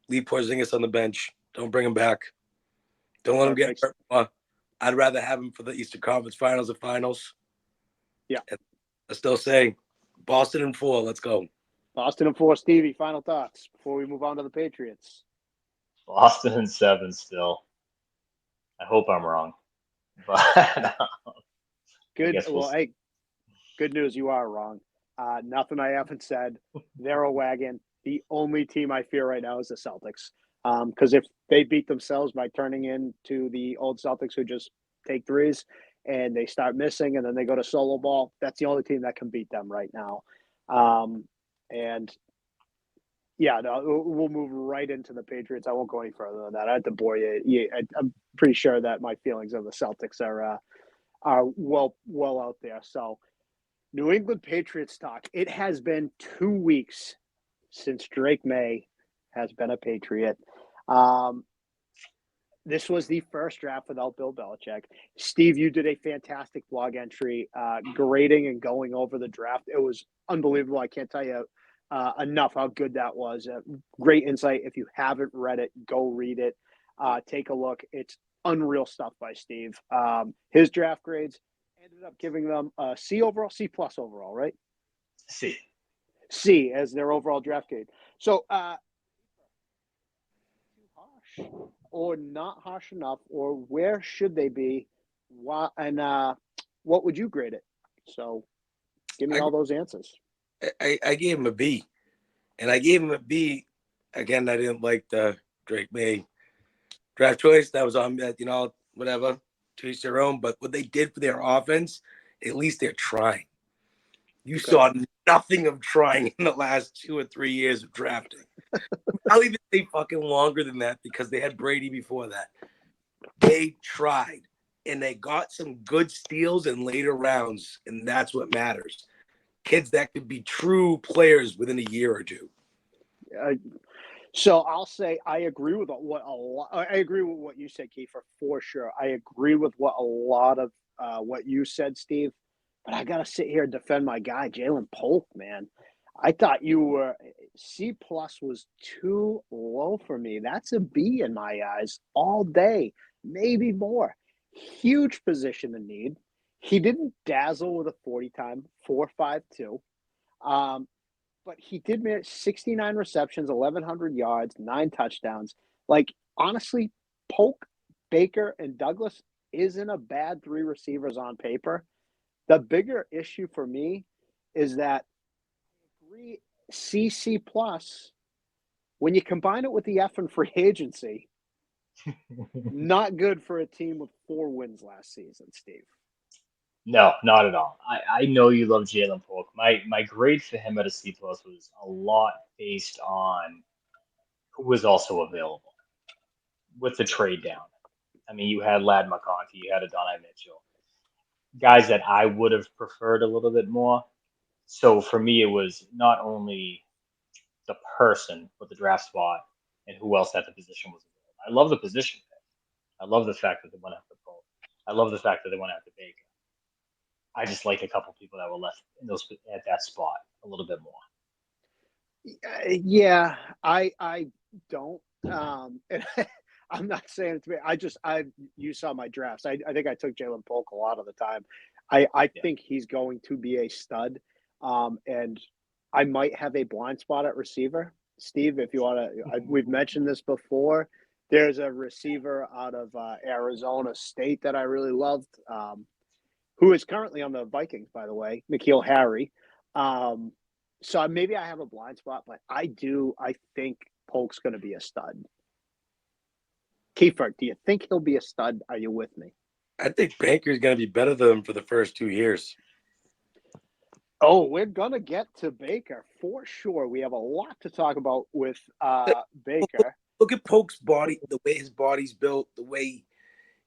leave Porzingis on the bench. Don't bring him back. Don't let him get hurt. I'd rather have him for the Eastern Conference Finals or Finals. Yeah. And I still say Boston in 4. Let's go. Boston in 4. Stevie, final thoughts before we move on to the Patriots. Boston in 7 still. I hope I'm wrong. But good. Well, hey, good news. You are wrong. Nothing I haven't said. They're a wagon. The only team I fear right now is the Celtics. Because if they beat themselves by turning into the old Celtics who just take threes and they start missing and then they go to solo ball, that's the only team that can beat them right now. And yeah, no, we'll move right into the Patriots. I won't go any further than that. I have to bore you. I'm pretty sure that my feelings of the Celtics are well out there. So New England Patriots talk. It has been 2 weeks since Drake May has been a Patriot. This was the first draft without Bill Belichick. Steve, you did a fantastic blog entry grading and going over the draft. It was unbelievable. I can't tell you enough how good that was. Great insight. If you haven't read it, go read it. Take a look. It's unreal stuff by Steve. His draft grades ended up giving them a C overall, C plus overall, right? C as their overall draft grade. So, too harsh or not harsh enough, or where should they be? What would you grade it? So, give me all those answers. I gave him a B, and I gave him a B. Again, I didn't like the Drake May draft choice. That was on, whatever, to each their own. But what they did for their offense, at least they're trying. You saw nothing of trying in the last 2 or 3 years of drafting. I'll even say fucking longer than that because they had Brady before that. They tried, and they got some good steals in later rounds, and that's what matters. Kids that could be true players within a year or two. So I'll say I agree with I agree with what you said, Kiefer, for sure. I agree with what a lot of what you said, Steve. But I gotta sit here and defend my guy, Jalen Polk, man. I thought you were C plus was too low for me. That's a B in my eyes all day, maybe more. Huge position in need. He didn't dazzle with a 40 time 4.52. But he did manage 69 receptions, 1,100 yards, 9 touchdowns. Like, honestly, Polk, Baker, and Douglas isn't a bad 3 receivers on paper. The bigger issue for me is that CC plus, when you combine it with the F and free agency, not good for a team with 4 wins last season, Steve. No, not at all. I know you love Jalen Polk. My grade for him at a C plus was a lot based on who was also available with the trade down. I mean, you had Ladd McConkey, you had Adonai Mitchell, guys that I would have preferred a little bit more. So for me, it was not only the person, but the draft spot and who else at the position was available. I love the position pick. I love the fact that they went after Polk. I love the fact that they went after Baker. I just like a couple people that were left in those at that spot a little bit more. Yeah, I don't. And I'm not saying it to me. You saw my drafts. I think I took Jalen Polk a lot of the time. I think he's going to be a stud. And I might have a blind spot at receiver. Steve, if you want to, we've mentioned this before. There's a receiver out of Arizona State that I really loved, who is currently on the Vikings, by the way, N'Keal Harry. So maybe I have a blind spot, but I think Polk's going to be a stud. Kiefer, do you think he'll be a stud? Are you with me? I think Baker's going to be better than him for the first 2 years. Oh, we're gonna get to Baker for sure. We have a lot to talk about with Baker. Look at Polk's body, the way his body's built, the way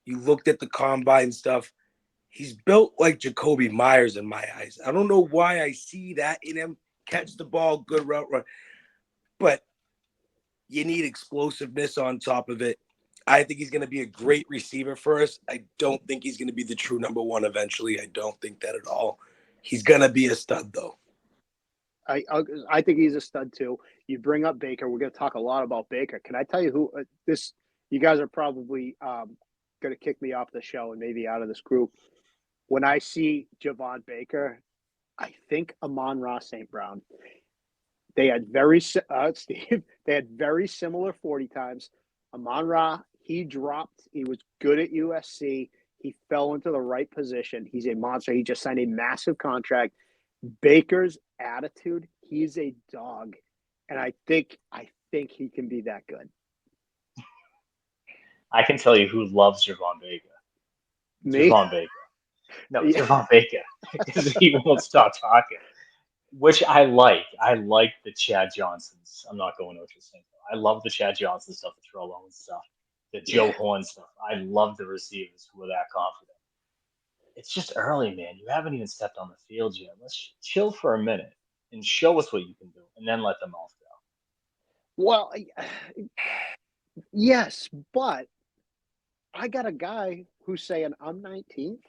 you looked at the combine stuff. He's built like Jacoby Myers in my eyes. I don't know why I see that in him. Catch the ball, good route run, but you need explosiveness on top of it. I think he's going to be a great receiver for us. I don't think he's going to be the true number one eventually. I don't think that at all. He's going to be a stud, though. I think he's a stud too. You bring up Baker. We're going to talk a lot about Baker. Can I tell you who this? You guys are probably going to kick me off the show and maybe out of this group. When I see Javon Baker, I think Amon-Ra St. Brown. They had Steve. They had very similar 40 times. Amon-Ra, he dropped. He was good at USC. He fell into the right position. He's a monster. He just signed a massive contract. Baker's attitude, he's a dog, and I think he can be that good. I can tell you who loves Javon Baker. Me? Javon Baker. No, Yeah. Javon Baker, because he won't stop talking. Which I like. I like the Chad Johnsons. I'm not going to what you're saying. I love the Chad Johnson stuff, the Terrell Owens stuff, the Joe Horn stuff. I love the receivers who are that confident. It's just early, man. You haven't even stepped on the field yet. Let's chill for a minute and show us what you can do, and then let them off go. Well, yes, but I got a guy who's saying I'm 19th.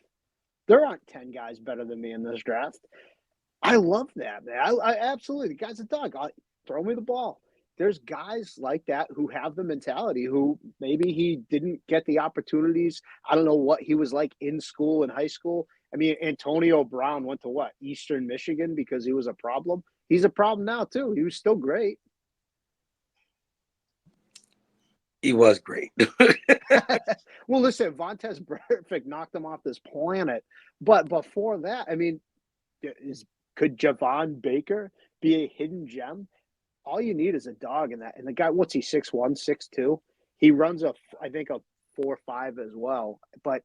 There aren't 10 guys better than me in this draft. I love that, man. I absolutely. The guy's a dog. Throw me the ball. There's guys like that who have the mentality who maybe he didn't get the opportunities. I don't know what he was like in school and high school. I mean, Antonio Brown went to what? Eastern Michigan because he was a problem. He's a problem now, too. He was still great. He was great. Well, listen, Vontaze Burfict knocked him off this planet. But before that, I mean, could Javon Baker be a hidden gem? All you need is a dog in that. And the guy, what's he, 6'1", 6'2"? He runs I think a 4.5 as well. But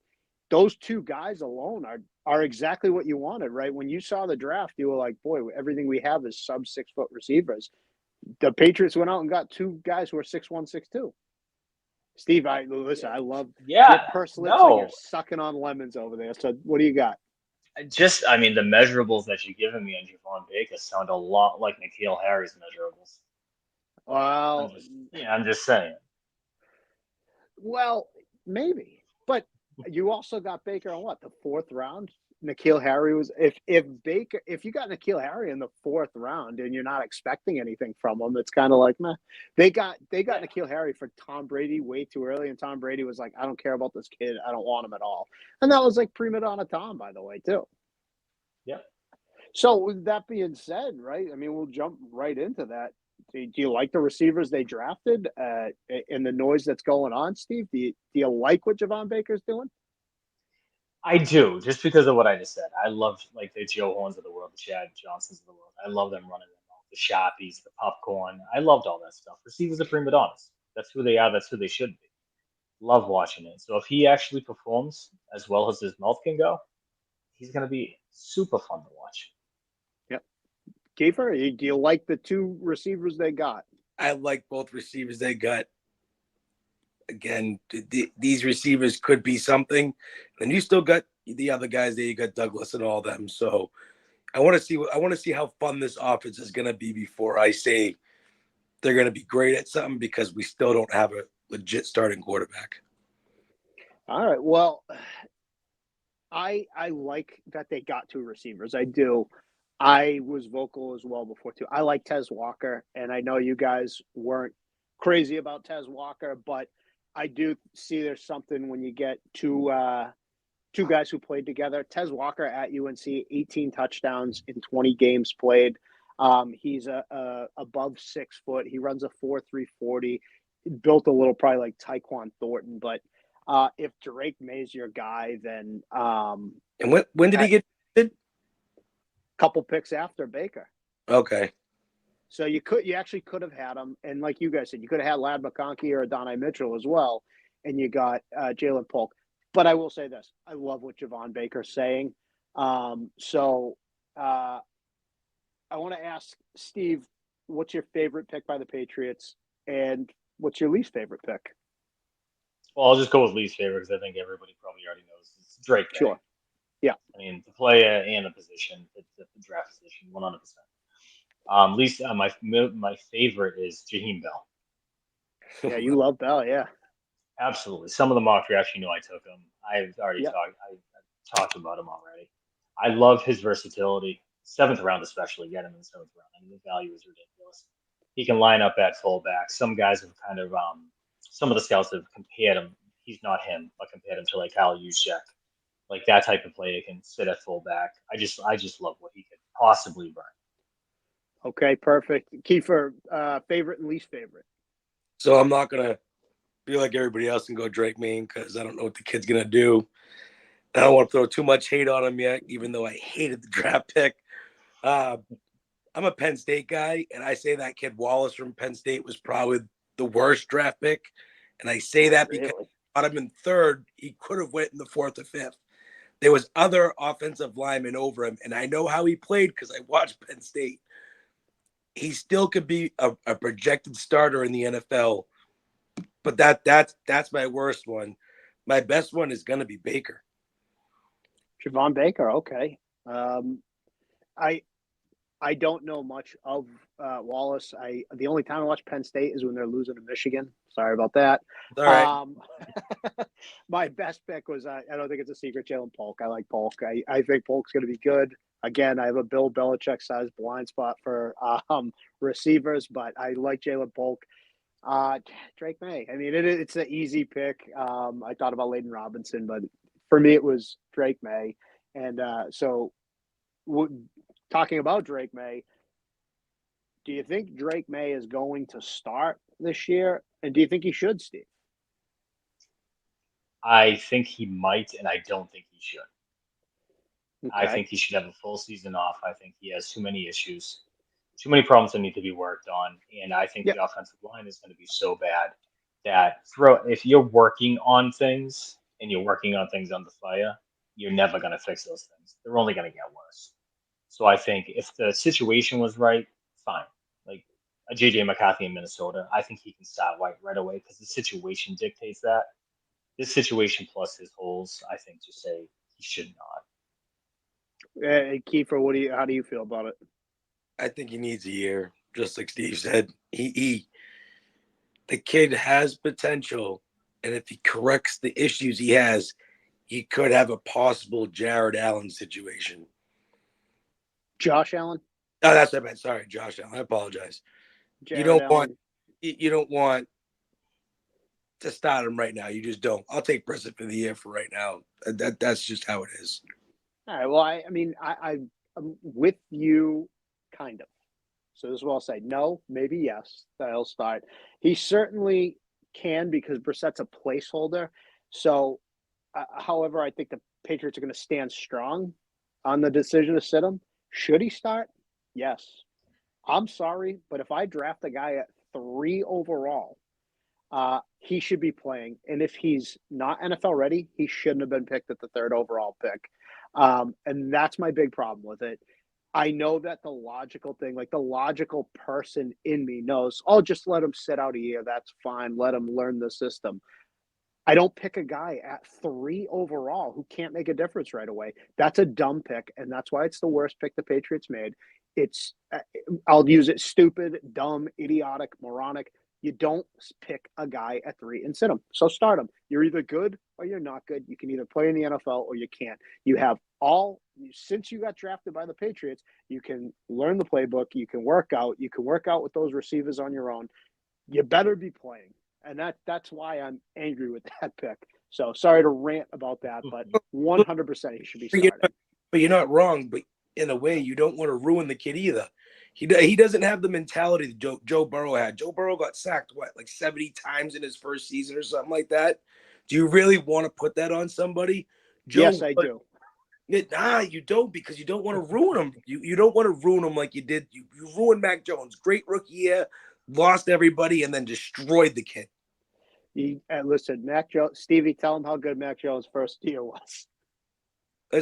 those two guys alone are exactly what you wanted, right? When you saw the draft, you were like, boy, everything we have is sub 6-foot receivers. The Patriots went out and got two guys who are 6'1", 6'2". Steve, I love your pursed lips like you're sucking on lemons over there. So what do you got? I mean, the measurables that you're giving me on Javon Baker sound a lot like N'Keal Harry's measurables. Well, I'm just saying. Well, maybe, but you also got Baker on what, the 4th round? N'Keal Harry was if you got N'Keal Harry in the 4th round and you're not expecting anything from him, it's kind of like meh. They got N'Keal Harry for Tom Brady way too early, and Tom Brady was like, I don't care about this kid, I don't want him at all, and that was like prima donna Tom, by the way, too. Yep. So with that being said, right? I mean, we'll jump right into that. Do you like the receivers they drafted and the noise that's going on, Steve? Do you like what Javon Baker's doing? I do, just because of what I just said. I love like the Joe Horns of the world, the Chad Johnsons of the world. I love them running them all. The Sharpies, the popcorn. I loved all that stuff. Receivers are prima donnas. That's who they are. That's who they should be. Love watching it. So if he actually performs as well as his mouth can go, he's going to be super fun to watch. Yep. Kiefer, do you like the two receivers they got? I like both receivers they got. Again, these receivers could be something, and you still got the other guys there. You got Douglas and all them. So I want to see how fun this offense is going to be before I say they're going to be great at something, because we still don't have a legit starting quarterback. All right. Well, I like that they got two receivers. I do. I was vocal as well before too. I like Tez Walker, and I know you guys weren't crazy about Tez Walker, but I do see there's something when you get two guys who played together. Tez Walker at UNC, 18 touchdowns in 20 games played. He's above 6 foot. He runs a 4.3 40. Built a little probably like Tyquan Thornton, but if Drake May's your guy, then and when did he get a couple picks after Baker? Okay. So you actually could have had him, and like you guys said, you could have had Ladd McConkey or Adonai Mitchell as well, and you got Jalen Polk. But I will say this: I love what Javon Baker's saying. So I want to ask Steve, what's your favorite pick by the Patriots, and what's your least favorite pick? Well, I'll just go with least favorite because I think everybody probably already knows it's Drake May. Sure. Yeah. I mean, the player and the position, the draft position, 100%. Least my favorite is Jaheim Bell. Yeah, you love Bell. Yeah. Absolutely. Some of the mock drafts, you know, I took him. I've already Yeah. talked about him already. I love his versatility. Seventh round, especially, get him in the seventh round. I mean, the value is ridiculous. He can line up at fullback. Some guys have kind of, some of the scouts have compared him. He's not him, but compared him to like Kyle Juszczyk, like that type of player can sit at fullback. I just love what he could possibly bring. Okay, perfect. Kiefer, favorite and least favorite. So I'm not gonna be like everybody else and go Drake May because I don't know what the kid's gonna do. I don't want to throw too much hate on him yet, even though I hated the draft pick. I'm a Penn State guy, and I say that kid Wallace from Penn State was probably the worst draft pick. And I say that because I got him in third. He could have went in the fourth or fifth. There was other offensive linemen over him, and I know how he played because I watched Penn State. He still could be a projected starter in the NFL, but that's my worst one. My best one is going to be Baker. Javon Baker. Okay. I don't know much of Wallace. The only time I watch Penn State is when they're losing to Michigan. Sorry about that. All right. My best pick was I don't think it's a secret, Jalen Polk. I like Polk. I think Polk's going to be good. Again, I have a Bill Belichick sized blind spot for receivers, but I like Jalen Polk. Drake May. I mean, it's an easy pick. I thought about Layden Robinson, but for me, it was Drake May. And talking about Drake May, do you think Drake May is going to start this year? And do you think he should, Steve? I think he might, and I don't think he should. Okay. I think he should have a full season off. I think he has too many issues, too many problems that need to be worked on. And I think the offensive line is going to be so bad that if you're working on things and you're working on things on the fire, you're never going to fix those things. They're only going to get worse. So I think if the situation was right, fine. Like a JJ McCarthy in Minnesota, I think he can start right away because the situation dictates that. This situation plus his holes, I think, just say he should not. Kiefer, how do you feel about it? I think he needs a year, just like Steve said. The kid has potential, and if he corrects the issues he has, he could have a possible Jared Allen situation. Josh Allen? Oh, that's what I meant. Sorry, Josh Allen. I apologize. You don't want to start him right now. You just don't. I'll take Brissett for the year for right now. That's just how it is. All right. Well, I'm with you, kind of. So this is what I'll say. No, maybe yes, that he'll start. He certainly can because Brissett's a placeholder. So, however, I think the Patriots are going to stand strong on the decision to sit him. Should he start? Yes. I'm sorry, but if I draft a guy at 3 overall, he should be playing. And if he's not NFL ready, he shouldn't have been picked at the 3rd overall pick. And that's my big problem with it. I know that the logical thing, like the logical person in me knows, just let him sit out a year. That's fine. Let him learn the system. I don't pick a guy at 3 overall who can't make a difference right away. That's a dumb pick, and that's why it's the worst pick the Patriots made. I'll use it stupid, dumb, idiotic, moronic. You don't pick a guy at 3 and sit him. So start him. You're either good or you're not good. You can either play in the NFL or you can't. You have since you got drafted by the Patriots, you can learn the playbook. You can work out. You can work out with those receivers on your own. You better be playing. And that's why I'm angry with that pick. So sorry to rant about that, but 100% he should be starting. But you're not wrong. But in a way, you don't want to ruin the kid either. He doesn't have the mentality that Joe Burrow had. Joe Burrow got sacked, like 70 times in his first season or something like that. Do you really want to put that on somebody? Yes, I do. Nah, you don't, because you don't want to ruin him. You don't want to ruin him like you did. You ruined Mac Jones. Great rookie year, lost everybody, and then destroyed the kid. Listen, Mac Jones, Stevie, tell him how good Mac Jones' first year was.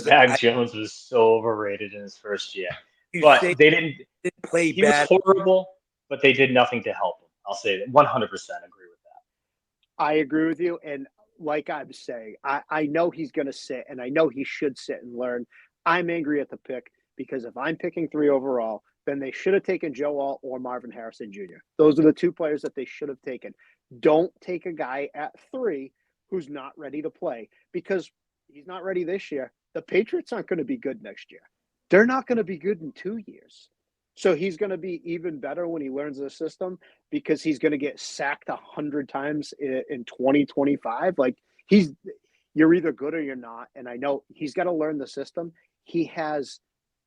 Mac Jones was so overrated in his first year. You but say they didn't. didn't play He was bad. horrible, but they did nothing to help him. I'll say that 100% agree with that. I agree with you. And like I'm saying, I know he's going to sit and I know he should sit and learn. I'm angry at the pick because if I'm picking 3 overall, then they should have taken Joe Alt or Marvin Harrison Jr. Those are the 2 players that they should have taken. Don't take a guy at 3 who's not ready to play because he's not ready this year. The Patriots aren't going to be good next year. They're not going to be good in 2 years. So he's going to be even better when he learns the system because he's going to get sacked 100 times in 2025. Like you're either good or you're not. And I know he's got to learn the system. He has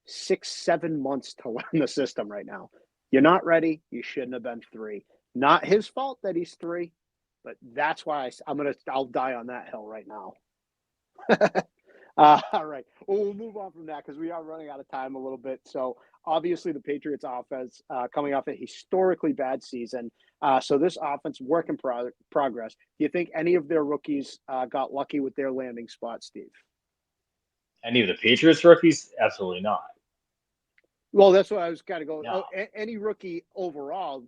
6-7 months to learn the system right now. You're not ready. You shouldn't have been 3. Not his fault that he's 3, but that's why I'll die on that hill right now. All right. Well, we'll move on from that because we are running out of time a little bit. So obviously the Patriots offense coming off a historically bad season. So this offense work in progress. Do you think any of their rookies got lucky with their landing spot, Steve? Any of the Patriots rookies? Absolutely not. Well, that's what I was kind of going. No. Any rookie overall?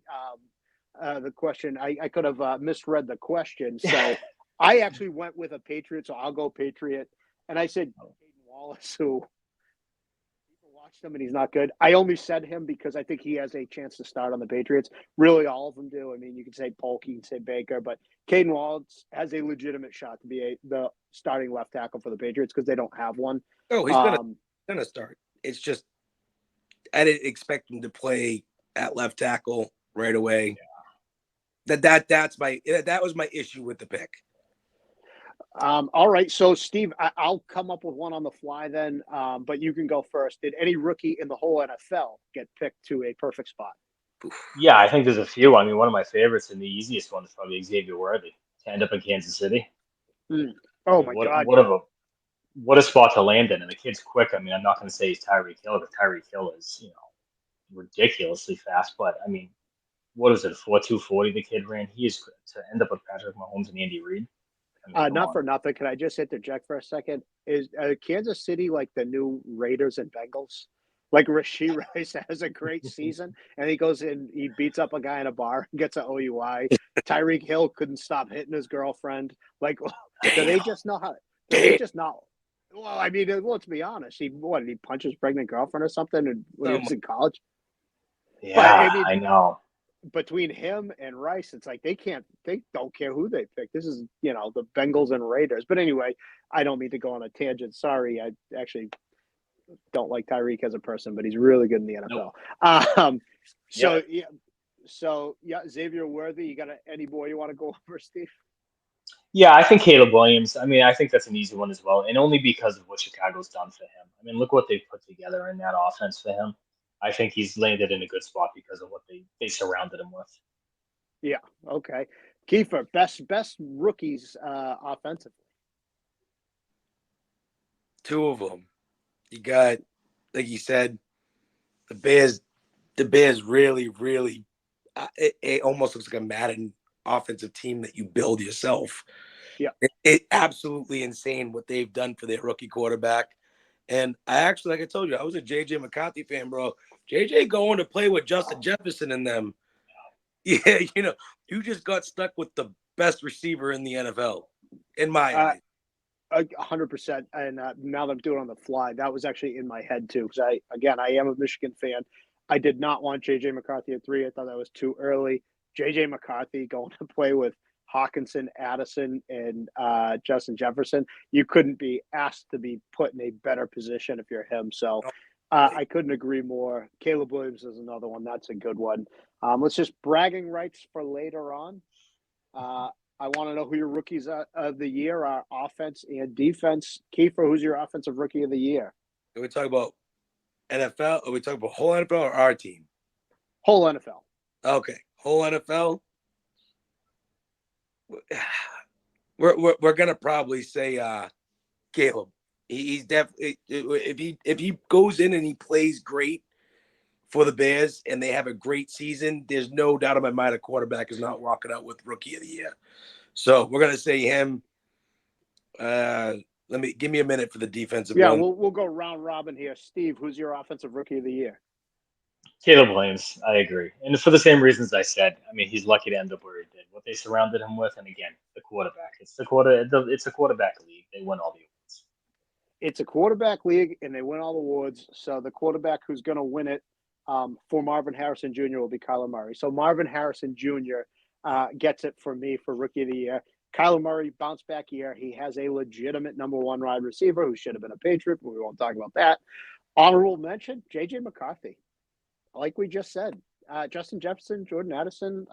The question I could have misread the question. So I actually went with a Patriot, so I'll go Patriot. And I said Caden Wallace, who people watched him and he's not good. I only said him because I think he has a chance to start on the Patriots. Really, all of them do. I mean, you can say Polk, you can say Baker, but Caden Wallace has a legitimate shot to be the starting left tackle for the Patriots because they don't have one. Oh, he's gonna start. It's just I didn't expect him to play at left tackle right away. Yeah. That was my issue with the pick. All right. So, Steve, I'll come up with one on the fly then, but you can go first. Did any rookie in the whole NFL get picked to a perfect spot? Yeah, I think there's a few. I mean, one of my favorites and the easiest one is probably Xavier Worthy to end up in Kansas City. Oh, I mean, my God. What a spot to land in. And the kid's quick. I mean, I'm not going to say he's Tyreek Hill, but Tyreek Hill is, ridiculously fast. But, I mean, what is it, 4.2 40 the kid ran? He is to end up with Patrick Mahomes and Andy Reid. I mean, Not for nothing. Can I just interject for a second? Is Kansas City like the new Raiders and Bengals? Like Rashee Rice has a great season, and he goes in, he beats up a guy in a bar and gets an OUI. Tyreek Hill couldn't stop hitting his girlfriend. Like, do they just know how? Do they just not? Well, I mean, let's be honest. Did he punch his pregnant girlfriend or something when he was in college? Yeah, But, I mean, I know. between him and Rice, it's like they don't care who they pick. This is, the Bengals and Raiders. But anyway, I don't mean to go on a tangent. Sorry. I actually don't like Tyreek as a person, but he's really good in the NFL. Nope. Xavier Worthy, you got any boy you want to go over, Steve? Yeah, I think Caleb Williams. I mean, I think that's an easy one as well, and only because of what Chicago's done for him. I mean, look what they've put together in that offense for him. I think he's landed in a good spot because of what they surrounded him with. Yeah. Okay. Kiefer, best rookies offensively. 2 of them. You got, like you said, the Bears. The Bears really, really. It almost looks like a Madden offensive team that you build yourself. Yeah. It absolutely insane what they've done for their rookie quarterback. And I actually, like I told you, I was a JJ McCarthy fan, bro. JJ going to play with Justin Jefferson and them. Yeah, you just got stuck with the best receiver in the NFL, in my eyes. 100%. And now that I'm doing it on the fly, that was actually in my head too. Because I am a Michigan fan. I did not want JJ McCarthy at 3. I thought that was too early. JJ McCarthy going to play with Hawkinson, Addison, and Justin Jefferson. You couldn't be asked to be put in a better position if you're him. So I couldn't agree more. Caleb Williams is another one. That's a good one. Let's just bragging rights for later on. I want to know who your rookies of the year are, offense and defense. Kiefer, who's your offensive rookie of the year? Are we talking about NFL? Are we talking about whole NFL or our team? Whole NFL. Okay, whole NFL. We're gonna probably say Caleb. He's definitely if he goes in and he plays great for the Bears and they have a great season, there's no doubt in my mind a quarterback is not walking out with rookie of the year. So we're gonna say him. Give me a minute for the defensive one. We'll go round robin here. Steve, who's your offensive rookie of the year? Caleb Williams, I agree, and for the same reasons I said. I mean, he's lucky to end up where he did. What they surrounded him with, and again, the quarterback. It's a quarterback league. They win all the awards. It's a quarterback league, and they win all the awards. So the quarterback who's going to win it for Marvin Harrison Jr. will be Kyler Murray. So Marvin Harrison Jr. Gets it for me for Rookie of the Year. Kyler Murray, bounce back year. He has a legitimate number one wide receiver who should have been a Patriot, but we won't talk about that. Honorable mention, J.J. McCarthy. Like we just said, Justin Jefferson, Jordan Addison,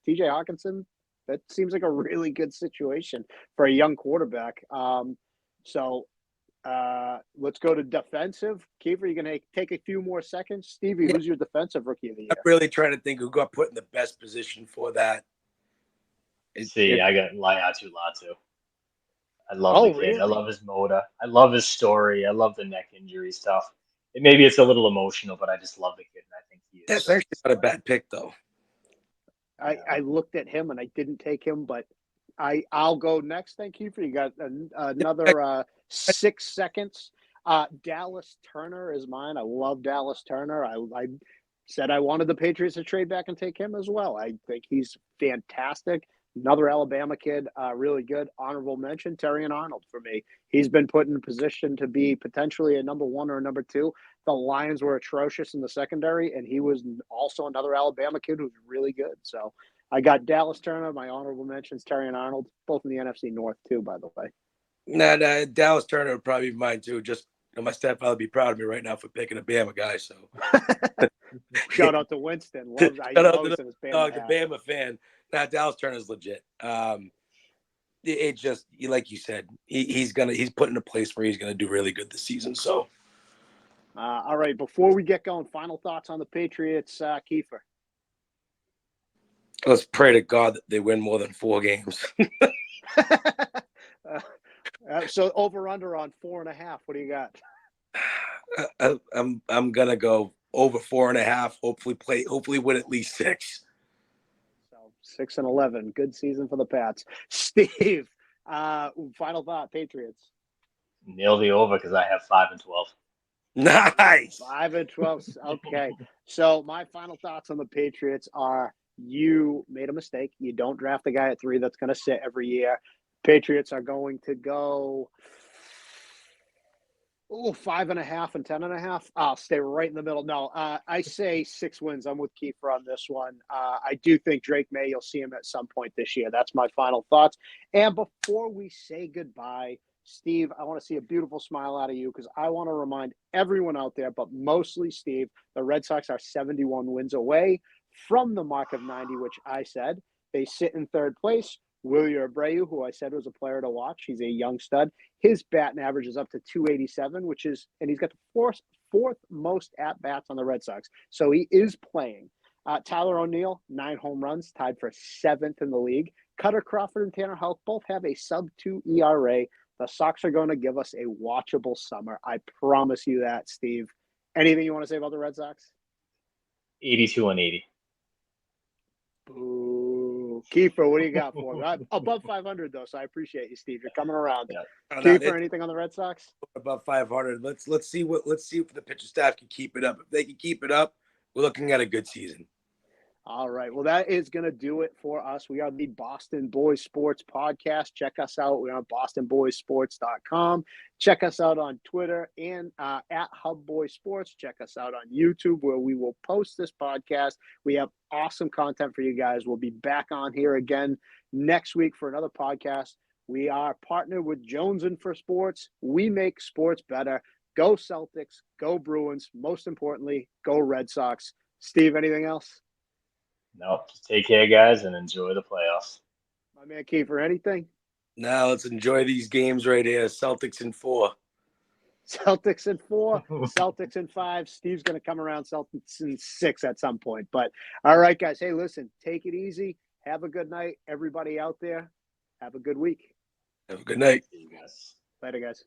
T.J. Hawkinson. That seems like a really good situation for a young quarterback. So let's go to defensive. Kiefer, you going to take a few more seconds? Stevie, who's your defensive Rookie of the Year? I'm really trying to think who got put in the best position for that. I got Laiatu Latu. I love the kid. Really? I love his motor. I love his story. I love the neck injury stuff. Maybe it's a little emotional, but I just love the kid, and I think he is. That's actually not a bad pick, though. I looked at him and I didn't take him, but I'll go next. Thank you for you got another 6 seconds. Dallas Turner is mine. I love Dallas Turner. I said I wanted the Patriots to trade back and take him as well. I think he's fantastic. Another Alabama kid, really good. Honorable mention, Terrion Arnold for me. He's been put in a position to be potentially a number one or a number two. The Lions were atrocious in the secondary, and he was also another Alabama kid who's really good. So I got Dallas Turner. My honorable mentions, Terrion Arnold, both in the NFC North too, by the way. Nah, Dallas Turner would probably be mine too. Just my stepfather would be proud of me right now for picking a Bama guy. So Shout out to Winston. Shout out to the Bama fan. Now Dallas Turner's legit. It just like you said, he's put in a place where he's gonna do really good this season. So, all right. Before we get going, final thoughts on the Patriots, Kiefer. Let's pray to God that they win more than 4 games. So over under on 4.5. What do you got? I'm gonna go over 4.5. Hopefully win at least 6. 6-11, good season for the Pats. Steve, final thought, Patriots. Nail the over because I have 5-12. Nice. 5-12. Okay. So my final thoughts on the Patriots are: you made a mistake. You don't draft a guy at 3 that's going to sit every year. Patriots are going to go 5.5 and 10.5. I'll stay right in the middle. No, I say 6 wins. I'm with Kiefer on this one. I do think Drake May, you'll see him at some point this year. That's my final thoughts. And before we say goodbye, Steve, I want to see a beautiful smile out of you because I want to remind everyone out there, but mostly Steve, the Red Sox are 71 wins away from the mark of 90, which I said. They sit in 3rd place. Wilyer Abreu, who I said was a player to watch. He's a young stud. His batting average is up to 287, and he's got the fourth most at-bats on the Red Sox. So he is playing. Tyler O'Neill, 9 home runs, tied for 7th in the league. Cutter Crawford and Tanner Houck both have a sub-2 ERA. The Sox are going to give us a watchable summer. I promise you that, Steve. Anything you want to say about the Red Sox? 82-80. Boo. Kiefer, what do you got for me? Above 500, though, so I appreciate you, Steve. You're coming around. Yeah. Kiefer, anything on the Red Sox? Above 500. Let's see if the pitcher staff can keep it up. If they can keep it up, we're looking at a good season. All right. Well, that is going to do it for us. We are the Boston Boys Sports Podcast. Check us out. We're on bostonboysports.com. Check us out on Twitter and at Hub Boy Sports. Check us out on YouTube where we will post this podcast. We have awesome content for you guys. We'll be back on here again next week for another podcast. We are partnered with Jones & for Sports. We make sports better. Go Celtics. Go Bruins. Most importantly, go Red Sox. Steve, anything else? No, just take care, guys, and enjoy the playoffs. My man Kiefer, anything? Now let's enjoy these games right here. Celtics in 4. Celtics in 4, Celtics in 5. Steve's going to come around Celtics in 6 at some point. But all right, guys. Hey, listen, take it easy. Have a good night. Everybody out there, have a good week. Have a good night. See you guys. Later, guys.